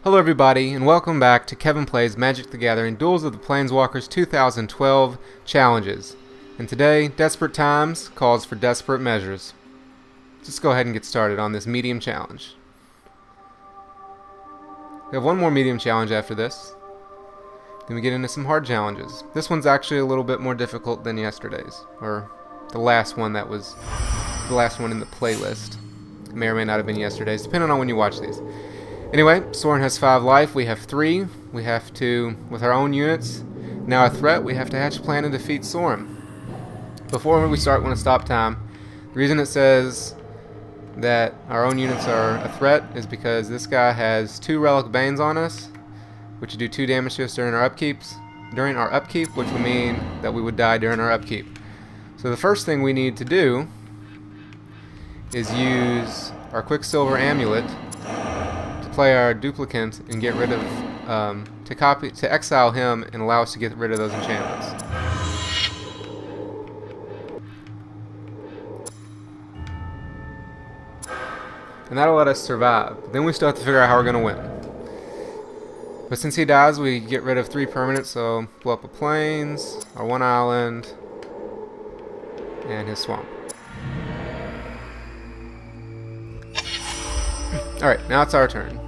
Hello everybody, and welcome back to Kevin Plays Magic the Gathering Duels of the Planeswalkers 2012 Challenges. And today, desperate times calls for desperate measures. Let's go ahead and get started on this medium challenge. We have one more medium challenge after this. Then we get into some hard challenges. This one's actually a little bit more difficult than yesterday's, or the last one that was the last one in the playlist. It may or may not have been yesterday's, depending on when you watch these. Anyway, Soren has 5 life, we have 3. We have to, with our own units, now a threat, we have to hatch a plan and defeat Soren. Before we start, I want to stop time. The reason it says that our own units are a threat is because this guy has 2 Relic Banes on us, which do 2 damage to us during our upkeep, which would mean that we would die during our upkeep. So the first thing we need to do is use our Quicksilver Amulet play our duplicant and get rid of to exile him and allow us to get rid of those enchantments. And that'll let us survive. Then we still have to figure out how we're going to win. But since he dies, we get rid of 3 permanents, so blow up a plains, our 1 island, and his swamp. Alright, now it's our turn.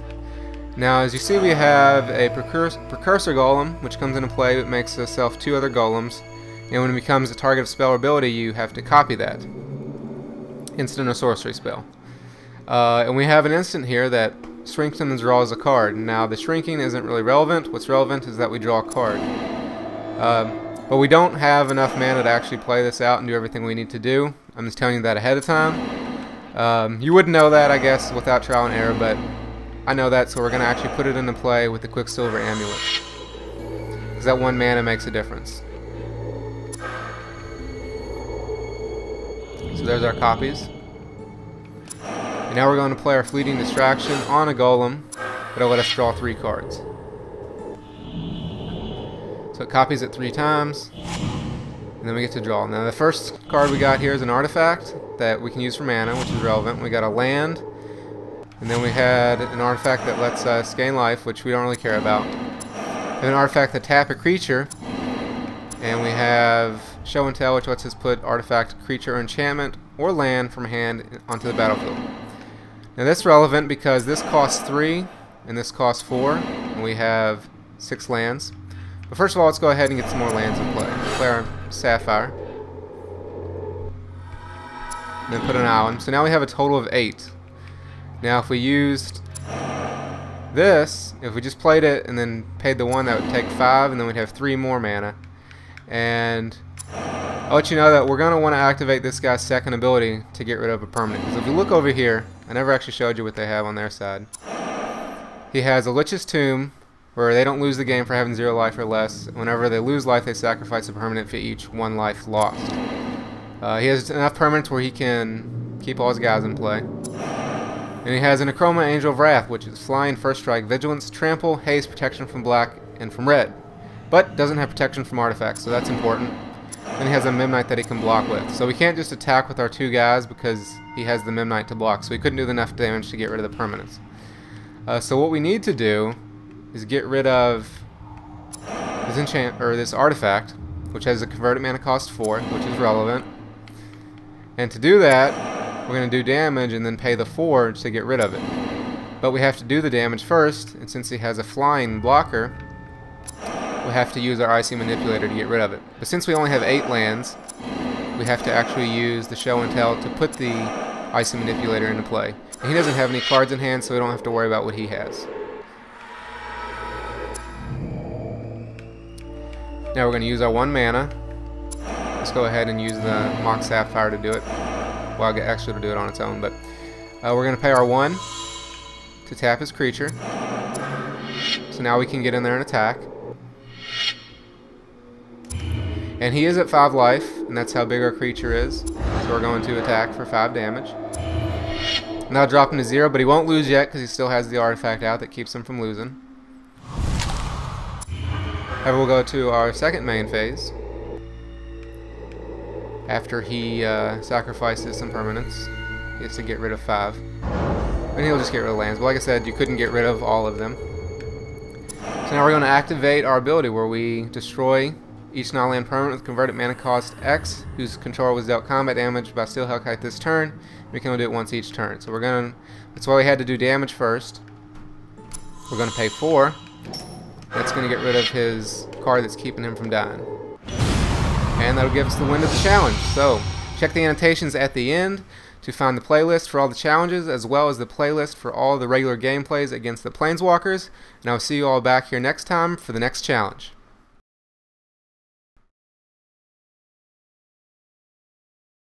Now, as you see, we have a Precursor Golem, which comes into play. It makes itself 2 other golems. And when it becomes a target of spell or ability, you have to copy that. Instant or sorcery spell. And we have an instant here that strengthens and draws a card. Now, the shrinking isn't really relevant. What's relevant is that we draw a card. But we don't have enough mana to actually play this out and do everything we need to do. I'm just telling you that ahead of time. You wouldn't know that, I guess, without trial and error, but I know that, so we're going to actually put it into play with the Quicksilver Amulet. Because that 1 mana makes a difference. So there's our copies. And now we're going to play our Fleeting Distraction on a Golem, but it'll let us draw 3 cards. So it copies it 3 times, and then we get to draw. Now the first card we got here is an artifact that we can use for mana, which is relevant. We got a land, and then we had an artifact that lets us gain life, which we don't really care about. And an artifact that tap a creature, and we have Show and Tell, which lets us put artifact, creature, or enchantment, or land from hand onto the battlefield. Now this is relevant because this costs 3, and this costs 4, and we have 6 lands. But first of all, let's go ahead and get some more lands in play. Play our Sapphire. And then put an island. So now we have a total of 8. Now if we used this, if we just played it and then paid the 1, that would take 5, and then we'd have 3 more mana. And I'll let you know that we're going to want to activate this guy's second ability to get rid of a permanent. Because if you look over here, I never actually showed you what they have on their side. He has a Lich's Tomb, where they don't lose the game for having 0 life or less. Whenever they lose life, they sacrifice a permanent for each 1 life lost. He has enough permanents where he can keep all his guys in play. And he has an Acroma Angel of Wrath, which is flying, first strike, vigilance, trample, haste, protection from black, and from red. But doesn't have protection from artifacts, so that's important. Then he has a Midnight that he can block with. So we can't just attack with our 2 guys because he has the Midnight to block. So we couldn't do enough damage to get rid of the permanents. So what we need to do is get rid of this artifact, which has a converted mana cost 4, which is relevant. And to do that, we're going to do damage and then pay the 4 to get rid of it. But we have to do the damage first, and since he has a flying blocker, we have to use our Icy Manipulator to get rid of it. But since we only have 8 lands, we have to actually use the Show and Tell to put the Icy Manipulator into play. And he doesn't have any cards in hand, so we don't have to worry about what he has. Now we're going to use our 1 mana. Let's go ahead and use the Mock Sapphire to do it. Well, I'll get extra to do it on its own, but we're going to pay our 1 to tap his creature. So now we can get in there and attack. And he is at 5 life, and that's how big our creature is. So we're going to attack for 5 damage. Now drop him to 0, but he won't lose yet because he still has the artifact out that keeps him from losing. However, we'll go to our second main phase. After he sacrifices some permanents, he has to get rid of 5. And he'll just get rid of lands. But like I said, you couldn't get rid of all of them. So now we're going to activate our ability where we destroy each non-land permanent with converted mana cost X, whose controller was dealt combat damage by Steel Hellkite this turn. We can only do it once each turn. So we're going to, that's why we had to do damage first. We're going to pay 4. That's going to get rid of his card that's keeping him from dying. And that'll give us the win of the challenge. So check the annotations at the end to find the playlist for all the challenges, as well as the playlist for all the regular gameplays against the Planeswalkers. And I'll see you all back here next time for the next challenge.